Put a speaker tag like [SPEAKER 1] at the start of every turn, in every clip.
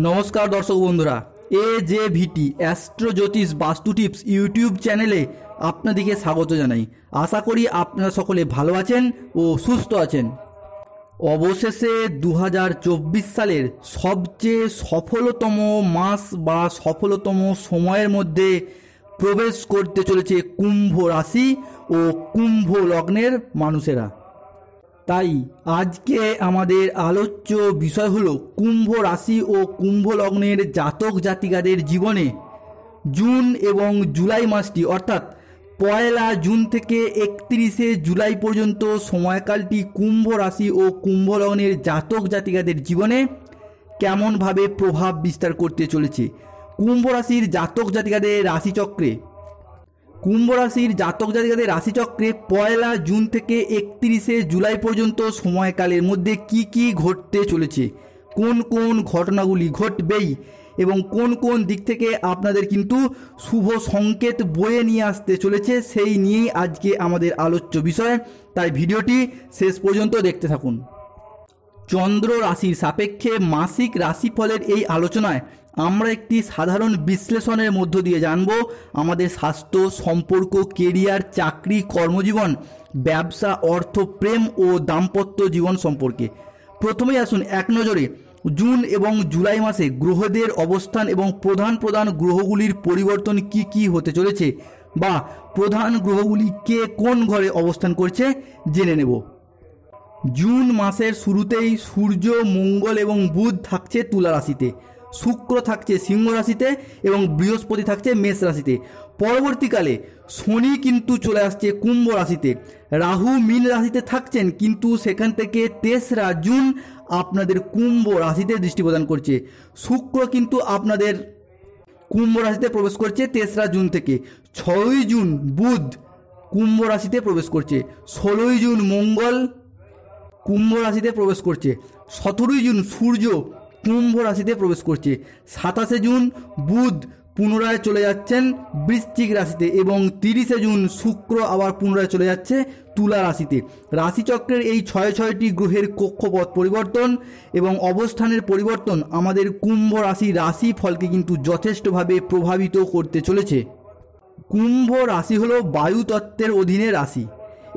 [SPEAKER 1] নমস্কার দর্শক বন্ধুরা, AJVT অ্যাস্ট্রো জ্যোতিষ বাস্তু টিপস ইউটিউব চ্যানেলে আপনাদেরকে স্বাগত জানাই। আশা করি আপনারা সকলে ভালো আছেন ও সুস্থ আছেন। অবশেষে 2024 সালের সবচেয়ে সফলতম মাস বা সফলতম সময়ের মধ্যে প্রবেশ করতে চলেছে কুম্ভ রাশি ও কুম্ভ লগ্নের মানুষেরা। তাই আজকে আমাদের আলোচ্য বিষয় হলো কুম্ভ রাশি ও কুম্ভ লগ্নের জাতক জাতিকাদের জীবনে জুন এবং জুলাই মাসটি অর্থাৎ 1 জুন থেকে 31 জুলাই পর্যন্ত সময়কালটি কুম্ভ রাশি ও কুম্ভ লগ্নের জাতক জাতিকাদের জীবনে কেমনভাবে প্রভাব বিস্তার করতে চলেছে। কুম্ভ রাশির জাতক জাতিকাদের রাশিচক্রে রাশিচক্রে 1 জুন থেকে 31 জুলাই পর্যন্ত সময়কালের মধ্যে কি কি ঘটতে চলেছে, কোন কোন ঘটনাগুলি ঘটবেই এবং কোন কোন দিক থেকে আপনাদের কিন্তু শুভ সংকেত বয়ে নিয়ে আসতে চলেছে, সেই নিয়েই আজকে আমাদের আলোচ্য বিষয়। তাই ভিডিওটি শেষ পর্যন্ত দেখতে থাকুন। চন্দ্র রাশির সাপেক্ষে মাসিক রাশিফলের এই আলোচনায় আমরা একটি সাধারণ বিশ্লেষণের মধ্য দিয়ে জানব আমাদের স্বাস্থ্য, সম্পর্ক, কেরিয়ার, চাকরি, কর্মজীবন, ব্যবসা, অর্থ, প্রেম ও দাম্পত্য জীবন সম্পর্কে। প্রথমেই আসুন এক নজরে জুন এবং জুলাই মাসে গ্রহদের অবস্থান এবং প্রধান প্রধান গ্রহগুলির পরিবর্তন কি কি হতে চলেছে বা প্রধান গ্রহগুলি কে কোন ঘরে অবস্থান করছে জেনে নেব। জুন মাসের শুরুতেই সূর্য, মঙ্গল এবং বুধ থাকছে তুলা রাশিতে, শুক্র থাকছে সিংহ রাশিতে এবং বৃহস্পতি থাকছে মেষ রাশিতে। পরবর্তীকালে শনি কিন্তু চলে আসছে কুম্ভ রাশিতে, রাহু মীন রাশিতে থাকছেন, কিন্তু সেখান থেকে 3রা জুন আপনাদের কুম্ভ রাশিতে দৃষ্টি প্রদান করছে। শুক্র কিন্তু আপনাদের কুম্ভ রাশিতে প্রবেশ করছে 3রা জুন থেকে। 6ই জুন বুধ কুম্ভ রাশিতে প্রবেশ করছে। 16ই জুন মঙ্গল কুম্ভ রাশিতে প্রবেশ করছে। 17ই জুন সূর্য কুম্ভ রাশিতে প্রবেশ করছে। 27শে জুন বুধ পুনরায় চলে যাচ্ছেন বৃশ্চিক রাশিতে এবং 30শে জুন শুক্র আবার পুনরায় চলে যাচ্ছে তুলা রাশিতে। রাশিচক্রের এই 6টি গ্রহের কক্ষপথ পরিবর্তন এবং অবস্থানের পরিবর্তন আমাদের কুম্ভ রাশির রাশিফলকে কিন্তু যথেষ্টভাবে প্রভাবিত করতে চলেছে। কুম্ভ রাশি হলো বায়ুতত্ত্বের অধীনে রাশি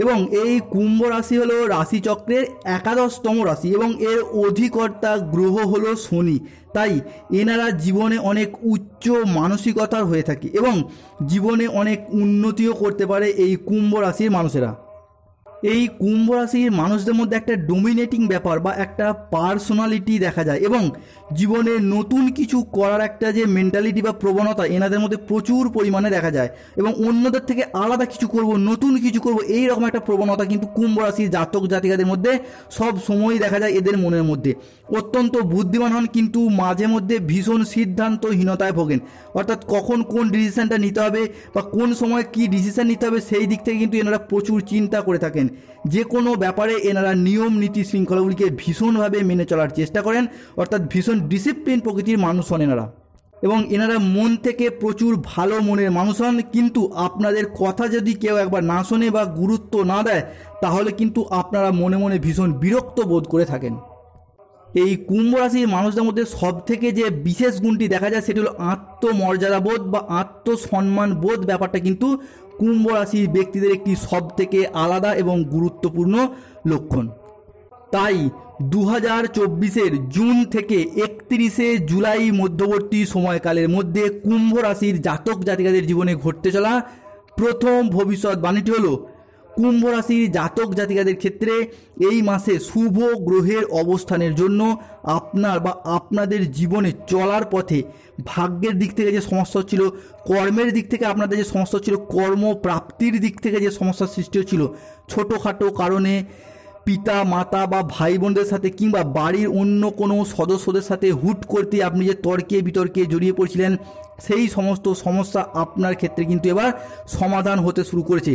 [SPEAKER 1] এবং এই কুম্ভ রাশি হলো রাশিচক্রের 11তম রাশি এবং এর অধিকর্তা গ্রহ হলো শনি। তাই এনারা জীবনে অনেক উচ্চ মানসিকতার হয়ে থাকে এবং জীবনে অনেক উন্নতিও করতে পারে এই কুম্ভ রাশির মানুষেরা। এই কুম্ভ রাশির মানুষদের মধ্যে একটা ডোমিনেটিং ব্যাপার বা একটা পার্সোনালিটি দেখা যায় এবং জীবনে নতুন কিছু করার একটা যে মেন্টালিটি বা প্রবণতা এনাদের মধ্যে প্রচুর পরিমাণে দেখা যায় এবং অন্যদের থেকে আলাদা কিছু করব, নতুন কিছু করব, এই রকম একটা প্রবণতা কিন্তু কুম্ভ রাশির জাতক জাতিকাদের মধ্যে সব সময়ই দেখা যায় এদের মনের মধ্যে। অত্যন্ত বুদ্ধিমান হন কিন্তু মাঝে মধ্যে ভীষণ সিদ্ধান্তহীনতায় ভোগেন, অর্থাৎ কখন কোন ডিসিশনটা নিতে হবে বা কোন সময় কি ডিসিশন নিতে হবে সেই দিক থেকে কিন্তু এনারা প্রচুর চিন্তা করে থাকেন। যে কোনো ব্যাপারে এনারা নিয়ম নীতি শৃঙ্খলাগুলিকে ভীষণভাবে মেনে চলার চেষ্টা করেন, অর্থাৎ ভীষণ ডিসিপ্লিন প্রকৃতির মানুষ হন এনারা এবং এনারা মন থেকে প্রচুর ভালো মনের মানুষ হন। কিন্তু আপনাদের কথা যদি কেউ একবার না শোনে বা গুরুত্ব না দেয় তাহলে কিন্তু আপনারা মনে মনে ভীষণ বিরক্ত বোধ করে থাকেন। এই কুম্ভ রাশির মানুষদের মধ্যে সব থেকে যে বিশেষ গুণটি দেখা যায় সেটি হলো আত্মমর্যাদাবোধ বা আত্মসম্মান বোধ। ব্যাপারটা কিন্তু কুম্ভ রাশির ব্যক্তিদের একটি সব থেকে আলাদা এবং গুরুত্বপূর্ণ লক্ষণ। তাই 2024 জুন থেকে 31 জুলাই মধ্যবর্তী সময়কালের মধ্যে কুম্ভ রাশির জাতক জাতিকাদের জীবনে ঘটতে চলা প্রথম ভবিষ্যৎবাণীটি হলো কুম্ভ রাশির জাতক জাতিকাদের ক্ষেত্রে এই মাসে শুভ গ্রহের অবস্থানের জন্য আপনার বা আপনাদের জীবনে চলার পথে ভাগ্যের দিক থেকে যে সমস্যা হচ্ছিল, কর্মের দিক থেকে আপনাদের যে সমস্যা হচ্ছিল, কর্মপ্রাপ্তির দিক থেকে যে সমস্যার সৃষ্টি হচ্ছিল, ছোটোখাটো কারণে পিতা মাতা বা ভাই বোনদের সাথে কিংবা বাড়ির অন্য কোনো সদস্যদের সাথে হুট করতে আপনি যে তর্কে বিতর্কে জড়িয়ে পড়ছিলেন সেই সমস্ত সমস্যা আপনার ক্ষেত্রে কিন্তু এবার সমাধান হতে শুরু করেছে।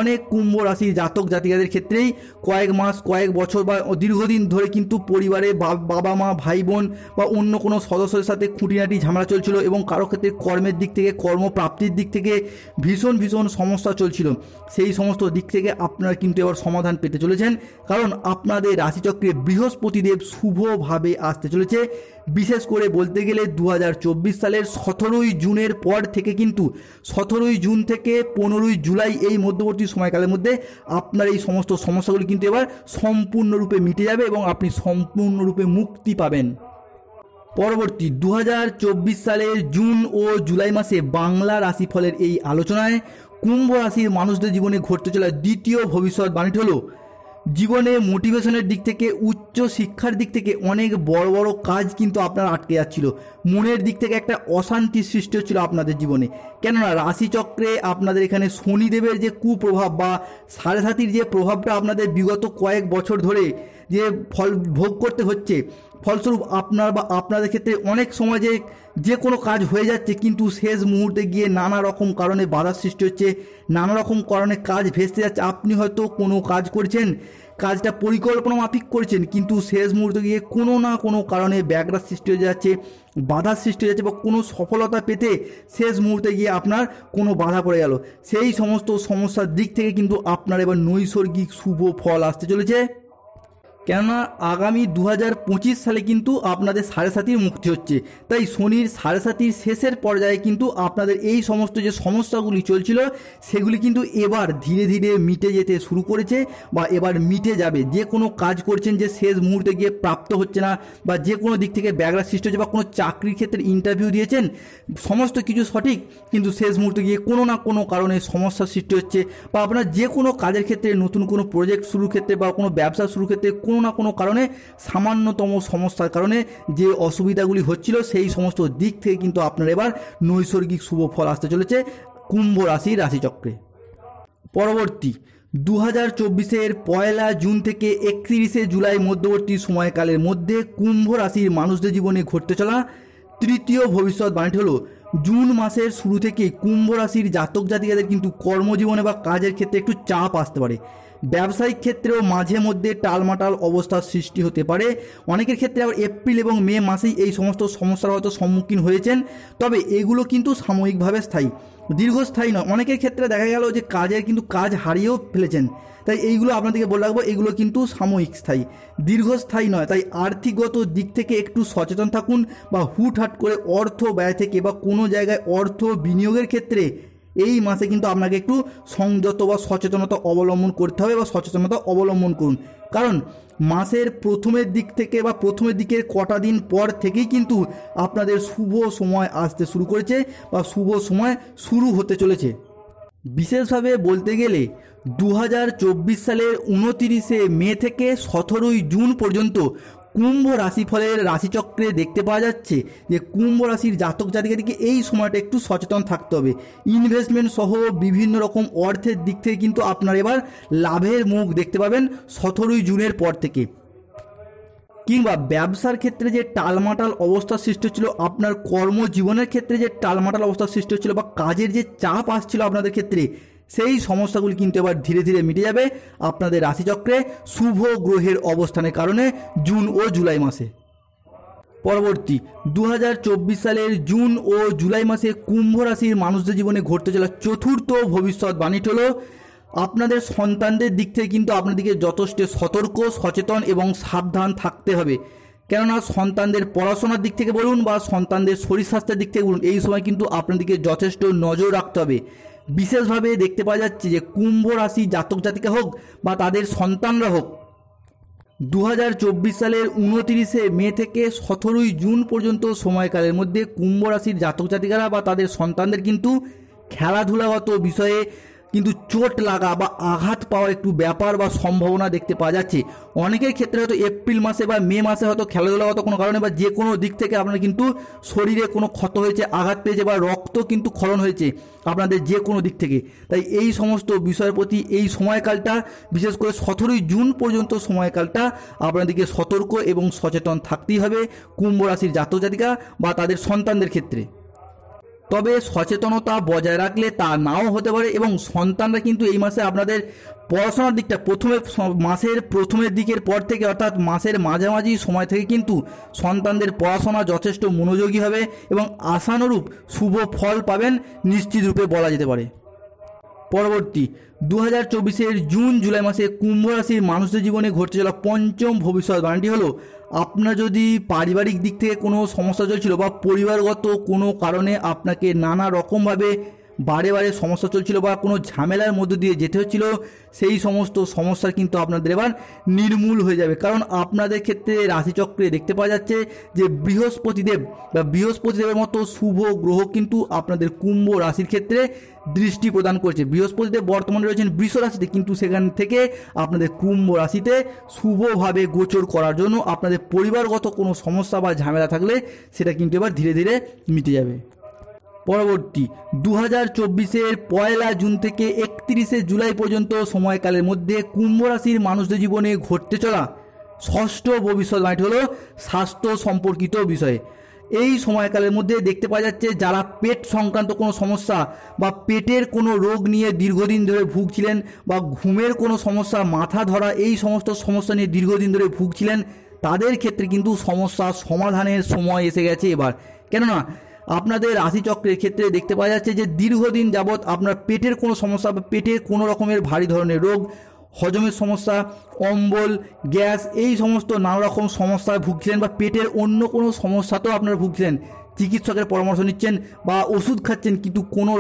[SPEAKER 1] অনেক কুম্ভ রাশির জাতক জাতিকাদের ক্ষেত্রেই কয়েক মাস, কয়েক বছর বা দীর্ঘদিন ধরে কিন্তু পরিবারে বাবা মা, ভাই বোন বা অন্য কোনো সদস্যের সাথে খুঁটিনাটি ঝামেলা চলছিল এবং কারো ক্ষেত্রে কর্মের দিক থেকে, কর্মপ্রাপ্তির দিক থেকে ভীষণ সমস্যা চলছিল। সেই সমস্ত দিক থেকে আপনারা কিন্তু এবার সমাধান পেতে চলেছেন, কারণ আপনাদের রাশিচক্রে বৃহস্পতিদেব শুভভাবে আসতে চলেছে। বিশেষ করে বলতে গেলে 2024 সালের 17ই জুনের পর থেকে কিন্তু 17ই জুন থেকে 15ই জুলাই এই মধ্যবর্তী সময়কালের মধ্যে আপনার এই সমস্ত সমস্যাগুলি কিন্তু এবার সম্পূর্ণরূপে মিটে যাবে এবং আপনি সম্পূর্ণরূপে মুক্তি পাবেন। পরবর্তী 2024 সালের জুন ও জুলাই মাসে বাংলা রাশিফলের এই আলোচনায় কুম্ভ রাশির মানুষদের জীবনে ঘটতে চলা দ্বিতীয় ভবিষ্যৎবাণীটি হলো, জীবনে মোটিভেশনের দিক থেকে, উচ্চ শিক্ষার দিক থেকে অনেক বড় বড় কাজ কিন্তু আপনার আটকে যাচ্ছিল। মনের দিক থেকে একটা অশান্তির সৃষ্টি হচ্ছিল আপনাদের জীবনে, কেননা রাশিচক্রে আপনাদের এখানে শনিদেবের যে কুপ্রভাব বা সাড়ে সাতির যে প্রভাবটা আপনাদের বিগত কয়েক বছর ধরে যে ফল ভোগ করতে হচ্ছে, ফলস্বরূপ আপনার বা আপনাদের ক্ষেত্রে অনেক সময় যে কোনো কাজ হয়ে যাচ্ছে কিন্তু শেষ মুহূর্তে গিয়ে নানা রকম কারণে বাধার সৃষ্টি হচ্ছে, নানা রকম কারণে কাজ ভেস্তে যাচ্ছে। আপনি হয়তো কোনো কাজ করছেন, কাজটা পরিকল্পনা মাফিক করছেন, কিন্তু শেষ মুহূর্তে গিয়ে কোনো না কোনো কারণে ব্যাঘাত সৃষ্টি হয়ে যাচ্ছে, বাধার সৃষ্টি হয়ে যাচ্ছে বা কোনো সফলতা পেতে শেষ মুহূর্তে গিয়ে আপনার কোনো বাধা পড়ে গেল। সেই সমস্ত সমস্যার দিক থেকে কিন্তু আপনার এবার নৈসর্গিক শুভ ফল আসতে চলেছে, কেননা আগামী 2025 সালে কিন্তু আপনাদের সাড়ে সাতির মুক্তি হচ্ছে। তাই শনির সাড়ে সাতির শেষের পর্যায়ে কিন্তু আপনাদের এই সমস্ত যে সমস্যাগুলি চলছিল সেগুলি কিন্তু এবার ধীরে ধীরে মিটে যেতে শুরু করেছে বা এবার মিটে যাবে। যে কোনো কাজ করছেন যে শেষ মুহূর্তে গিয়ে প্রাপ্ত হচ্ছে না, বা যে কোনো দিক থেকে ব্যাঘাত সৃষ্টি হচ্ছে, বা কোনো চাকরির ক্ষেত্রে ইন্টারভিউ দিয়েছেন, সমস্ত কিছু সঠিক কিন্তু শেষ মুহূর্তে গিয়ে কোনো না কোনো কারণে সমস্যার সৃষ্টি হচ্ছে, বা আপনার যে কোনো কাজের ক্ষেত্রে, নতুন কোনো প্রজেক্ট শুরুর ক্ষেত্রে বা কোনো ব্যবসা শুরুর ক্ষেত্রে কোনো না কোনো কারণে সামান্যতম সমস্যার কারণে যে অসুবিধাগুলি হচ্ছিল সেই সমস্ত দিক থেকে কিন্তু আপনার এবার নৈসর্গিক শুভ ফল আসতে চলেছে কুম্ভ রাশির রাশিচক্রে। পরবর্তী 2024-এর 1 জুন থেকে 31 জুলাই মধ্যবর্তী সময়কালের মধ্যে কুম্ভ রাশির মানুষদের জীবনে ঘটতে চলা তৃতীয় ভবিষ্যৎবাণীটি হলো, জুন মাসের শুরু থেকে কুম্ভ রাশির জাতক জাতিকাদের কিন্তু কর্মজীবনে বা কাজের ক্ষেত্রে একটু চাপ আসতে পারে। ব্যবসায়িক ক্ষেত্রেও মাঝে মধ্যে টালমাটাল অবস্থার সৃষ্টি হতে পারে। অনেকের ক্ষেত্রে আবার এপ্রিল এবং মে মাসেই এই সমস্ত সমস্যার হয়তো সম্মুখীন হয়েছেন, তবে এগুলো কিন্তু সাময়িকভাবে স্থায়ী, দীর্ঘস্থায়ী নয়। অনেকের ক্ষেত্রে দেখা গেল যে কাজের কিন্তু কাজ হারিয়েও ফেলেছেন, তাই এইগুলো আপনাদেরকে বলে রাখবো, এগুলো কিন্তু সাময়িক স্থায়ী, দীর্ঘস্থায়ী নয়। তাই আর্থিকগত দিক থেকে একটু সচেতন থাকুন, বা হুটহাট করে অর্থ ব্যয় থেকে বা কোনো জায়গায় অর্থ বিনিয়োগের ক্ষেত্রে এই মাসে কিন্তু আপনাকে একটু সংযত বা সচেতনতা অবলম্বন করতে হবে, বা সচেতনতা অবলম্বন করুন। কারণ মাসের প্রথমের দিক থেকে বা প্রথমের দিকের কটা দিন পর থেকেই কিন্তু আপনাদের শুভ সময় আসতে শুরু করেছে বা শুভ সময় শুরু হতে চলেছে। বিশেষভাবে বলতে গেলে 2024 সালের 29 মে থেকে 17 জুন পর্যন্ত কুম্ভ রাশিফলের রাশিচক্রে দেখতে পাওয়া যাচ্ছে যে কুম্ভ রাশির জাতক জাতিকাদেরকে এই সময়টা একটু সচেতন থাকতে হবে। ইনভেস্টমেন্ট সহ বিভিন্ন রকম অর্থের দিক থেকে কিন্তু আপনার এবার লাভের মুখ দেখতে পাবেন 17 জুনের পর থেকে। কিংবা ব্যবসার ক্ষেত্রে যে টালমাটাল অবস্থার সৃষ্টি হচ্ছিল, আপনার কর্মজীবনের ক্ষেত্রে যে টালমাটাল অবস্থার সৃষ্টি হচ্ছিল, বা কাজের যে চাপ আসছিল আপনাদের ক্ষেত্রে, সেই সমস্যাগুলি কিন্তু এবার ধীরে ধীরে মিটে যাবে আপনাদের রাশিচক্রে শুভ গ্রহের অবস্থানের কারণে জুন ও জুলাই মাসে। পরবর্তী 2024 সালের জুন ও জুলাই মাসে কুম্ভ রাশির মানুষদের জীবনে ঘটতে চলা চতুর্থ ভবিষ্যৎবাণীটি হলো, আপনাদের সন্তানদের দিক থেকে কিন্তু আপনাদেরকে যথেষ্ট সতর্ক, সচেতন এবং সাবধান থাকতে হবে। কেননা সন্তানদের পড়াশোনার দিক থেকে বলুন বা সন্তানদের শরীর স্বাস্থ্যের দিক থেকে বলুন, এই সময় কিন্তু আপনাদেরকে যথেষ্ট নজর রাখতে হবে। বিশেষভাবে দেখতে পাওয়া যাচ্ছে যে কুম্ভ রাশি জাতক জাতিকা হোক বা তাদের সন্তানরা হোক, 2024 সালের 29 মে থেকে 17 জুন পর্যন্ত সময়কালের মধ্যে কুম্ভ রাশির জাতক জাতিকারা বা তাদের সন্তানদের কিন্তু খেলাধুলাগত বিষয়ে কিন্তু চোট লাগা বা আঘাত পাওয়ার একটু ব্যাপার বা সম্ভাবনা দেখতে পাওয়া যাচ্ছে। অনেকের ক্ষেত্রে হয়তো এপ্রিল মাসে বা মে মাসে হয়তো খেলাধুলাগত কোনো কারণে বা যে কোনো দিক থেকে আপনার কিন্তু শরীরে কোনো ক্ষত হয়েছে, আঘাত পেয়েছে বা রক্ত কিন্তু ক্ষরণ হয়েছে আপনাদের যে কোনো দিক থেকে। তাই এই সমস্ত বিষয়ের প্রতি এই সময়কালটা, বিশেষ করে 17 জুন পর্যন্ত সময়কালটা আপনাদেরকে সতর্ক এবং সচেতন থাকতেই হবে কুম্ভ রাশির জাতক জাতিকা বা তাদের সন্তানদের ক্ষেত্রে। তবে সচেতনতা বজায় রাখলে তা নাও হতে পারে এবং সন্তানরা কিন্তু এই মাসে আপনাদের পড়াশোনার দিকটা মাসের প্রথমের দিকের পর থেকে অর্থাৎ মাসের মাঝামাঝি সময় থেকে কিন্তু সন্তানদের পড়াশোনা যথেষ্ট মনোযোগী হবে এবং আশানুরূপ শুভ ফল পাবেন নিশ্চিত রূপে বলা যেতে পারে। পরবর্তী 2024 জুন জুলাই মাসে কুম্ভ রাশির মানুষদের জীবনে ঘটতে চলা পঞ্চম ভবিষ্যৎবাণীটি হলো, আপনার যদি পারিবারিক দিক থেকে কোনো সমস্যা চলছিল বা পরিবারগত কোনো কারণে আপনাকে নানা রকমভাবে বারে বারে সমস্যা চলছিল বা কোনো ঝামেলার মধ্য দিয়ে যেতে হচ্ছিল, সেই সমস্ত সমস্যার কিন্তু আপনাদের এবার নির্মূল হয়ে যাবে। কারণ আপনাদের ক্ষেত্রে রাশিচক্রে দেখতে পাওয়া যাচ্ছে যে বৃহস্পতিদেবের মতো শুভ গ্রহ কিন্তু আপনাদের কুম্ভ রাশির ক্ষেত্রে দৃষ্টি প্রদান করছে। বৃহস্পতিদেব বর্তমানে রয়েছেন বৃষ রাশিতে, কিন্তু সেখান থেকে আপনাদের কুম্ভ রাশিতে শুভভাবে গোচর করার জন্য আপনাদের পরিবারগত কোনো সমস্যা বা ঝামেলা থাকলে সেটা কিন্তু এবার ধীরে ধীরে মিটে যাবে। পরবর্তী 2024 1 জুন থেকে 31 জুলাই পর্যন্ত সময়কালের মধ্যে কুম্ভ রাশির মানুষদের জীবনে ঘটতে চলা ষষ্ঠ ভবিষ্যৎবাণীটি হলো স্বাস্থ্য সম্পর্কিত বিষয়ে। এই সময়কালের মধ্যে দেখতে পাওয়া যাচ্ছে যারা পেট সংক্রান্ত কোনো সমস্যা বা পেটের কোনো রোগ নিয়ে দীর্ঘদিন ধরে ভুগছিলেন বা ঘুমের কোনো সমস্যা, মাথা ধরা, এই সমস্ত সমস্যা নিয়ে দীর্ঘদিন ধরে ভুগছিলেন, তাদের ক্ষেত্রে কিন্তু সমস্যা সমাধানের সময় এসে গেছে এবার। কেননা আপনাদের রাশিচক্রের ক্ষেত্রে দেখতে পাওয়া যাচ্ছে যে দীর্ঘদিন যাবৎ আপনার পেটের কোনো সমস্যা বা পেটের কোনো রকমের ভারী ধরনের রোগ, হজমের সমস্যা, অম্বল, গ্যাস, এই সমস্ত নানা রকম সমস্যায় ভুগছিলেন বা পেটের অন্য কোনো সমস্যাতেও আপনারা ভুগছিলেন, চিকিৎসকের পরামর্শ নিচ্ছেন বা ওষুধ খাচ্ছেন কিন্তু কোনো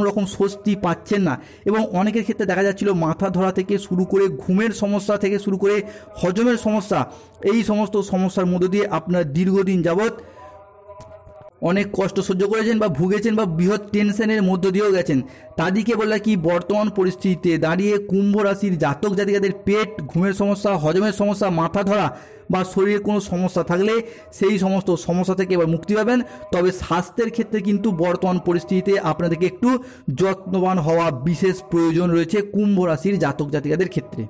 [SPEAKER 1] রকম স্বস্তি পাচ্ছেন না। এবং অনেকের ক্ষেত্রে দেখা যাচ্ছিল মাথা ধরা থেকে শুরু করে ঘুমের সমস্যা থেকে শুরু করে হজমের সমস্যা, এই সমস্ত সমস্যার মধ্য দিয়ে আপনার দীর্ঘদিন যাবৎ অনেক কষ্ট সহ্য করেছেন বা ভুগেছেন বা বৃহৎ টেনশনের মধ্য দিয়েও গেছেন। তাদেরকে বলা কি বর্তমান পরিস্থিতিতে দাঁড়িয়ে কুম্ভ রাশির জাতক জাতিকাদের পেট, ঘুমের সমস্যা, হজমের সমস্যা, মাথা ধরা বা শরীরে কোনো সমস্যা থাকলে সেই সমস্ত সমস্যা থেকে এবার মুক্তি পাবেন। তবে স্বাস্থ্যের ক্ষেত্রে কিন্তু বর্তমান পরিস্থিতিতে আপনাদেরকে একটু যত্নবান হওয়া বিশেষ প্রয়োজন রয়েছে কুম্ভ রাশির জাতক জাতিকাদের ক্ষেত্রে।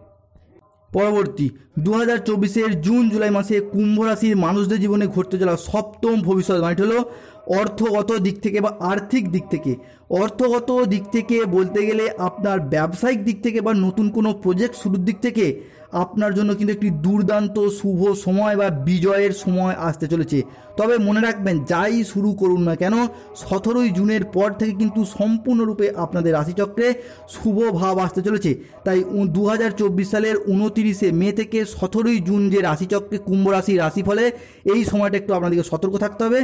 [SPEAKER 1] পরবর্তী 2024 জুন জুলাই মাসে কুম্ভ রাশির মানুষদের জীবনে ঘটতে চলা সপ্তম ভবিষ্যৎবাণীটি হলো অর্থগত দিক থেকে বা আর্থিক দিক থেকে। অর্থগত দিক থেকে বলতে গেলে আপনার ব্যবসায়িক দিক থেকে বা নতুন কোনো প্রজেক্ট শুরুর দিক থেকে আপনার জন্য কিন্তু একটি দুর্দান্ত শুভ সময় বা বিজয়ের সময় আসতে চলেছে। তবে মনে রাখবেন, যাই শুরু করুন না কেন 17 জুনের পর থেকে কিন্তু সম্পূর্ণরূপে আপনাদের রাশিচক্রে শুভ ভাব আসতে চলেছে। তাই 2024 সালের 29 মে থেকে 17 জুন যে রাশিচক্রে কুম্ভ রাশির রাশিফলে এই সময়টা একটু আপনাদেরকে সতর্ক থাকতে হবে।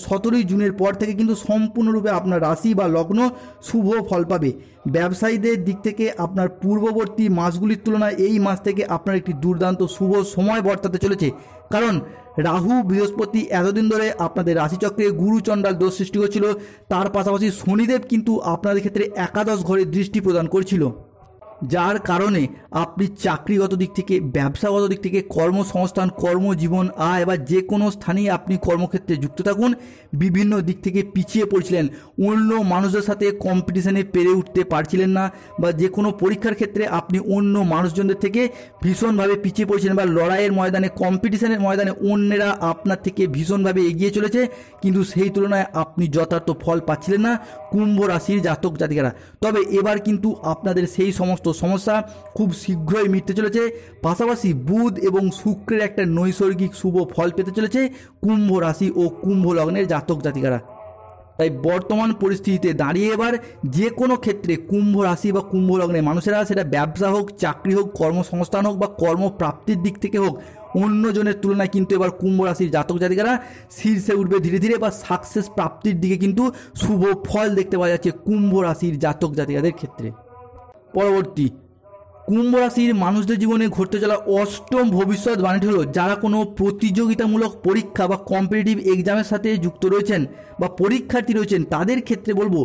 [SPEAKER 1] 17 জুনের পর থেকে কিন্তু সম্পূর্ণরূপে আপনার রাশি বা লগ্ন শুভ ফল পাবে। ব্যবসায়ীদের দিক থেকে আপনার পূর্ববর্তী মাসগুলির তুলনায় এই মাস থেকে আপনার একটি দুর্দান্ত শুভ সময় বর্তাতে চলেছে। কারণ রাহু বৃহস্পতি এতদিন ধরে আপনাদের রাশিচক্রে গুরুচণ্ডাল দোষ সৃষ্টি করছিল, তার পাশাপাশি শনিদেব কিন্তু আপনাদের ক্ষেত্রে একাদশ ঘরে দৃষ্টি প্রদান করছিল, যার কারণে আপনি চাকরিগত দিক থেকে, ব্যবসাগত দিক থেকে, কর্মসংস্থান, কর্মজীবন, আয় বা যে কোনো স্থানেই আপনি কর্মক্ষেত্রে যুক্ত থাকুন, বিভিন্ন দিক থেকে পিছিয়ে পড়ছিলেন, অন্য মানুষদের সাথে কম্পিটিশনে পেরে উঠতে পারছিলেন না, বা যে কোনো পরীক্ষার ক্ষেত্রে আপনি অন্য মানুষজনদের থেকে ভীষণভাবে পিছিয়ে পড়ছিলেন, বা লড়াইয়ের ময়দানে, কম্পিটিশনের ময়দানে অন্যেরা আপনার থেকে ভীষণভাবে এগিয়ে চলেছে, কিন্তু সেই তুলনায় আপনি যথার্থ ফল পাচ্ছিলেন না কুম্ভ রাশির জাতক জাতিকারা। তবে এবার কিন্তু আপনাদের সেই সমস্ত সমস্যা খুব শীঘ্রই মিটতে চলেছে। পাশাপাশি বুধ এবং শুক্রের একটা নৈসর্গিক শুভ ফল পেতে চলেছে কুম্ভ রাশি ও কুম্ভ লগ্নের জাতক জাতিকারা। তাই বর্তমান পরিস্থিতিতে দাঁড়িয়ে এবার যে কোনো ক্ষেত্রে কুম্ভ রাশি বা কুম্ভ লগ্নের মানুষেরা, সেটা ব্যবসা হোক, চাকরি হোক, কর্মসংস্থান হোক বা কর্মপ্রাপ্তির দিক থেকে হোক, অন্যজনের তুলনায় কিন্তু এবার কুম্ভ রাশির জাতক জাতিকারা শীর্ষে উঠবে ধীরে ধীরে, বা সাকসেস প্রাপ্তির দিকে কিন্তু শুভ ফল দেখতে পাওয়া যাচ্ছে কুম্ভ রাশির জাতক জাতিকাদের ক্ষেত্রে। পরবর্তী কুম্ভ রাশির মানুষদের জীবনে ঘটতে চলা অষ্টম ভবিষ্যৎবাণীটি হলো, যারা কোনো প্রতিযোগিতামূলক পরীক্ষা বা কম্পিটিটিভ এক্সামের সাথে যুক্ত রয়েছেন বা পরীক্ষার্থী রয়েছেন, তাদের ক্ষেত্রে বলবো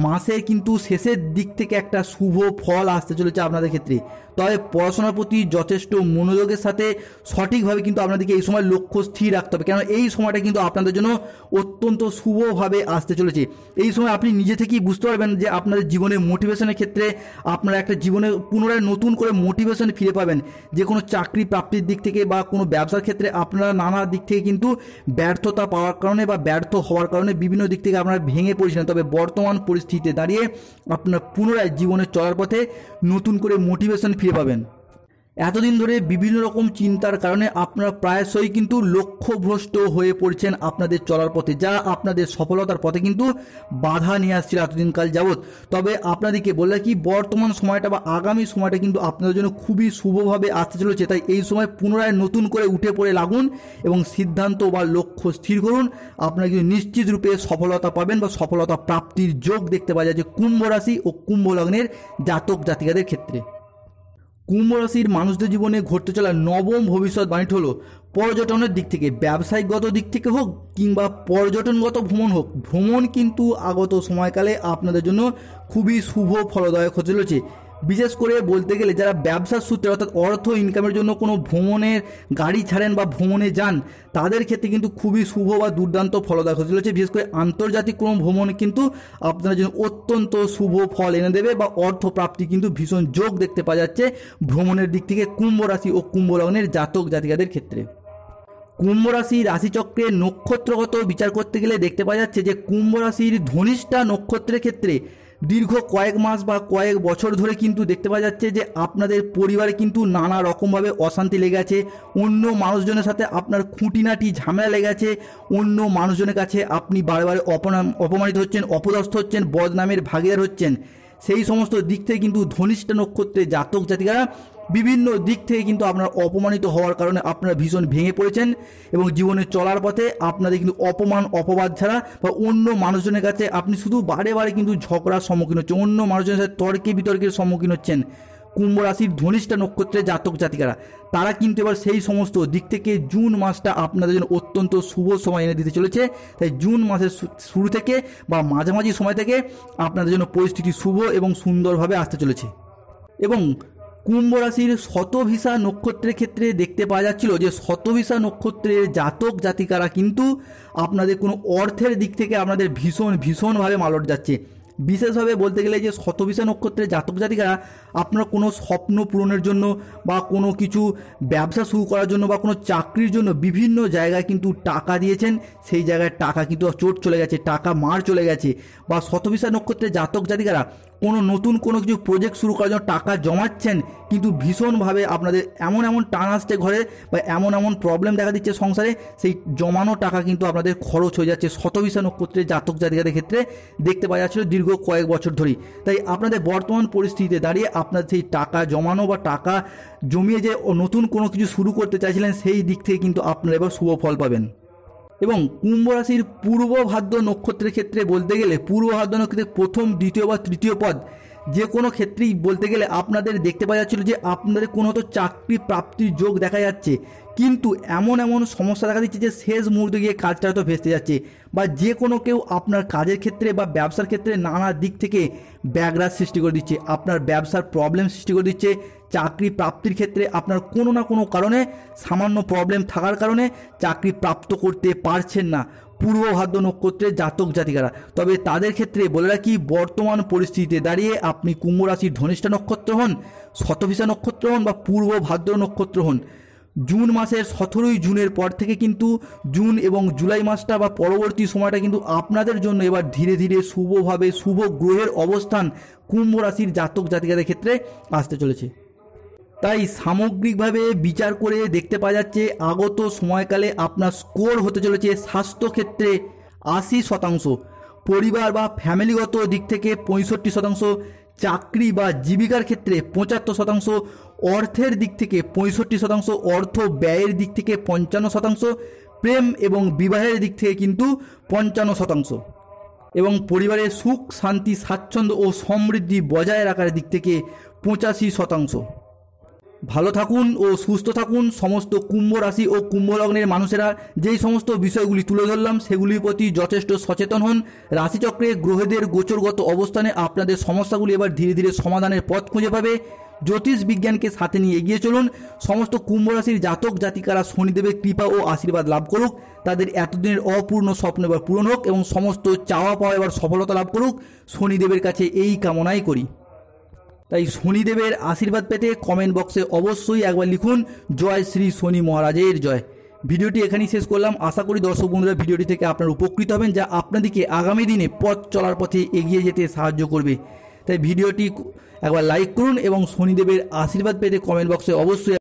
[SPEAKER 1] মাসের কিন্তু শেষের দিক থেকে একটা শুভ ফল আসতে চলেছে আপনাদের ক্ষেত্রে। তবে পড়াশোনার প্রতি যথেষ্ট মনোযোগের সাথে সঠিকভাবে কিন্তু আপনাদেরকে এই সময় লক্ষ্য স্থির রাখতে হবে, কেন এই সময়টা কিন্তু আপনাদের জন্য অত্যন্ত শুভভাবে আসতে চলেছে। এই সময় আপনি নিজে থেকেই বুঝতে পারবেন যে আপনাদের জীবনের মোটিভেশনের ক্ষেত্রে আপনারা একটা জীবনে পুনরায় নতুন করে মোটিভেশন ফিরে পাবেন। যে কোনো চাকরি প্রাপ্তির দিক থেকে বা কোনো ব্যবসার ক্ষেত্রে আপনারা নানা দিক থেকে কিন্তু ব্যর্থতা পাওয়ার কারণে বা ব্যর্থ হওয়ার কারণে বিভিন্ন দিক থেকে আপনারা ভেঙে পড়েছিলেন। তবে বর্তমান পরিস্থিতিতে দাঁড়িয়ে আপনার পুনরায় জীবনে চলার পথে নতুন করে মোটিভেশন ফিরে পাবেন। এতদিন ধরে বিভিন্ন রকম চিন্তার কারণে আপনারা প্রায়শই কিন্তু লক্ষ্যভ্রষ্ট হয়ে পড়ছেন আপনাদের চলার পথে, যা আপনাদের সফলতার পথে কিন্তু বাধা নিয়ে আসছিল এতদিনকাল যাবৎ। তবে আপনাদেরকে বললে কি বর্তমান সময়টা বা আগামী সময়টা কিন্তু আপনাদের জন্য খুবই শুভভাবে আসতে চলেছে। তাই এই সময় পুনরায় নতুন করে উঠে পড়ে লাগুন এবং সিদ্ধান্ত বা লক্ষ্য স্থির করুন। আপনারা কিন্তু নিশ্চিত রূপে সফলতা পাবেন বা সফলতা প্রাপ্তির যোগ দেখতে পাওয়া যায় যে কুম্ভ রাশি ও কুম্ভ লগ্নের জাতক জাতিকাদের ক্ষেত্রে। কুম্ভ রাশির মানুষদের জীবনে ঘটতে চলা নবম ভবিষ্যৎবাণীটি হলো পর্যটনের দিক থেকে, ব্যবসায়িকগত দিক থেকে হোক কিংবা পর্যটনগত ভ্রমণ হোক, ভ্রমণ কিন্তু আগত সময়কালে আপনাদের জন্য খুবই শুভ ফলদায়ক হতে চলেছে। বিশেষ করে বলতে গেলে যারা ব্যবসার সূত্রে অর্থাৎ অর্থ ইনকামের জন্য কোনো ভ্রমণের গাড়ি ছাড়েন বা ভ্রমণে যান, তাদের ক্ষেত্রে কিন্তু খুবই শুভ বা দুর্দান্ত ফলদায়ক হতে চলেছে। বিশেষ করে আন্তর্জাতিক কোনো ভ্রমণ কিন্তু আপনাদের জন্য অত্যন্ত শুভ ফল এনে দেবে বা অর্থ প্রাপ্তি কিন্তু ভীষণ যোগ দেখতে পাওয়া যাচ্ছে ভ্রমণের দিক থেকে কুম্ভ রাশি ও কুম্ভ লগ্নের জাতক জাতিকাদের ক্ষেত্রে। কুম্ভ রাশি রাশিচক্রের নক্ষত্রগত বিচার করতে গেলে দেখতে পাওয়া যাচ্ছে যে কুম্ভ রাশির ধনিষ্ঠা নক্ষত্রের ক্ষেত্রে দীর্ঘ কয়েক মাস বা কয়েক বছর ধরে কিন্তু দেখতে পাওয়া যাচ্ছে যে আপনাদের পরিবারে কিন্তু নানা রকমভাবে অশান্তি লেগে আছে, অন্য মানুষজনের সাথে আপনার খুঁটিনাটি ঝামেলা লেগে আছে, অন্য মানুষজনের কাছে আপনি বারে অপমানিত হচ্ছেন, অপদস্থ হচ্ছেন, বদনামের ভাগীদার হচ্ছেন। সেই সমস্ত দিক থেকে কিন্তু ধনিষ্ঠা নক্ষত্রে জাতক জাতিকারা বিভিন্ন দিক থেকে কিন্তু আপনার অপমানিত হওয়ার কারণে আপনারা ভীষণ ভেঙে পড়েছেন এবং জীবনে চলার পথে আপনাদের কিন্তু অপমান অপবাদ ছাড়া বা অন্য মানুষজনের কাছে আপনি শুধু বারে কিন্তু ঝগড়ার সম্মুখীন হচ্ছেন, অন্য মানুষজনের সাথে তর্কে বিতর্কের সম্মুখীন হচ্ছেন। কুম্ভ রাশির ধনিষ্ঠা নক্ষত্রে জাতক জাতিকারা তারা কিন্তু এবার সেই সমস্ত দিক থেকে জুন মাসটা আপনাদের জন্য অত্যন্ত শুভ সময় এনে দিতে চলেছে। তাই জুন মাসের শুরু থেকে বা মাঝামাঝি সময় থেকে আপনাদের জন্য পরিস্থিতি শুভ এবং সুন্দরভাবে আসতে চলেছে। এবং কুম্ভ রাশির শতভিসা নক্ষত্রের ক্ষেত্রে দেখতে পাওয়া যাচ্ছিল যে শতভিসা নক্ষত্রের জাতক জাতিকারা কিন্তু আপনাদের কোনো অর্থের দিক থেকে আপনাদের ভীষণভাবে মালট যাচ্ছে। বিশেষভাবে বলতে গেলে যে শতভিসা নক্ষত্রের জাতক জাতিকারা আপনারা কোনো স্বপ্ন পূরণের জন্য বা কোনো কিছু ব্যবসা শুরু করার জন্য বা কোনো চাকরির জন্য বিভিন্ন জায়গায় কিন্তু টাকা দিয়েছেন, সেই জায়গায় টাকা কিন্তু চোট চলে গেছে, টাকা মার চলে গেছে। বা শতভিসা নক্ষত্রের জাতক জাতিকারা কোনো নতুন কোনো কিছু প্রজেক্ট শুরু করার জন্য টাকা জমাচ্ছেন, কিন্তু ভীষণভাবে আপনাদের এমন টান আসছে ঘরে বা এমন প্রবলেম দেখা দিচ্ছে সংসারে, সেই জমানো টাকা কিন্তু আপনাদের খরচ হয়ে যাচ্ছে শতভিসা নক্ষত্রের জাতক জাতিকাদের ক্ষেত্রে দেখতে পাওয়া যাচ্ছিল দীর্ঘ কয়েক বছর ধরেই। তাই আপনাদের বর্তমান পরিস্থিতিতে দাঁড়িয়ে আপনাদের সেই টাকা জমানো বা টাকা জমিয়ে যে নতুন কোনো কিছু শুরু করতে চাইছিলেন, সেই দিক থেকে কিন্তু আপনারা এবার শুভ ফল পাবেন। এবং কুম্ভ রাশির পূর্ব ভাদ্র নক্ষত্রের ক্ষেত্রে বলতে গেলে পূর্ব ভাদ্র নক্ষত্রের প্রথম দ্বিতীয় বা তৃতীয় পদ যে কোনো ক্ষেত্রেই বলতে গেলে আপনাদের দেখতে পাওয়া যাচ্ছিল যে আপনাদের কোনো হয়তো চাকরি প্রাপ্তির যোগ দেখা যাচ্ছে, কিন্তু এমন সমস্যা দেখা দিচ্ছে যে শেষ মুহূর্তে গিয়ে কাজটা হয়তো ভেস্তে যাচ্ছে বা যে কোনো কেউ আপনার কাজের ক্ষেত্রে বা ব্যবসার ক্ষেত্রে নানা দিক থেকে ব্যাঘাত সৃষ্টি করে দিচ্ছে, আপনার ব্যবসার প্রবলেম সৃষ্টি করে দিচ্ছে। চাকরি প্রাপ্তির ক্ষেত্রে আপনার কোনো না কোনো কারণে সামান্য প্রবলেম থাকার কারণে চাকরি প্রাপ্ত করতে পারছেন না পূর্ব ভাদ্র নক্ষত্রের জাতক জাতিকারা। তবে তাদের ক্ষেত্রে বলে রাখি বর্তমান পরিস্থিতিতে দাঁড়িয়ে আপনি কুম্ভ রাশির ধনিষ্ঠা নক্ষত্র হন, শতভিসা নক্ষত্র হন বা পূর্ব ভাদ্র নক্ষত্র হন, জুন মাসের 17ই জুনের পর থেকে কিন্তু জুন এবং জুলাই মাসটা বা পরবর্তী সময়টা কিন্তু আপনাদের জন্য এবার ধীরে ধীরে শুভভাবে শুভ গ্রহের অবস্থান কুম্ভ রাশির জাতক জাতিকাদের ক্ষেত্রে আসতে চলেছে। তাই সামগ্রিকভাবে বিচার করে দেখতে পাওয়া যাচ্ছে আগত সময়কালে আপনার স্কোর হতে চলেছে স্বাস্থ্যক্ষেত্রে 80%, পরিবার বা ফ্যামিলিগত দিক থেকে 65%, চাকরি বা জীবিকার ক্ষেত্রে 75%, অর্থের দিক থেকে 65%, অর্থ ব্যয়ের দিক থেকে 55%, প্রেম এবং বিবাহের দিক থেকে কিন্তু 55%, এবং পরিবারের সুখ শান্তি স্বাচ্ছন্দ্য ও সমৃদ্ধি বজায় রাখার দিক থেকে 85%। ভালো থাকুন ও সুস্থ থাকুন। সমস্ত কুম্ভ রাশি ও কুম্ভ লগ্নের মানুষেরা যেই সমস্ত বিষয়গুলি তুলে ধরলাম সেগুলির প্রতি যথেষ্ট সচেতন হন। রাশিচক্রে গ্রহদের গোচরগত অবস্থানে আপনাদের সমস্যাগুলি এবার ধীরে ধীরে সমাধানের পথ খুঁজে পাবে। জ্যোতিষ বিজ্ঞানকে সাথে নিয়ে এগিয়ে চলুন। সমস্ত কুম্ভ রাশির জাতক জাতিকারা শনিদেবের কৃপা ও আশীর্বাদ লাভ করুক। তাদের এতদিনের অপূর্ণ স্বপ্ন এবার পূরণ হোক এবং সমস্ত চাওয়া পাওয়া এবার সফলতা লাভ করুক। শনিদেবের কাছে এই কামনাই করি। তাই শনিদেবের আশীর্বাদ পেতে কমেন্ট বক্সে অবশ্যই একবার লিখুন জয় শ্রী শনি মহারাজের জয়। ভিডিওটি এখানেই শেষ করলাম। আশা করি দর্শক বন্ধুরা ভিডিওটি থেকে আপনারা উপকৃত হবেন, যা আপনাদেরকে আগামী দিনে পথ চলার পথে এগিয়ে যেতে সাহায্য করবে। তাই ভিডিওটি একবার লাইক করুন এবং শনিদেবের আশীর্বাদ পেতে কমেন্ট বক্সে অবশ্যই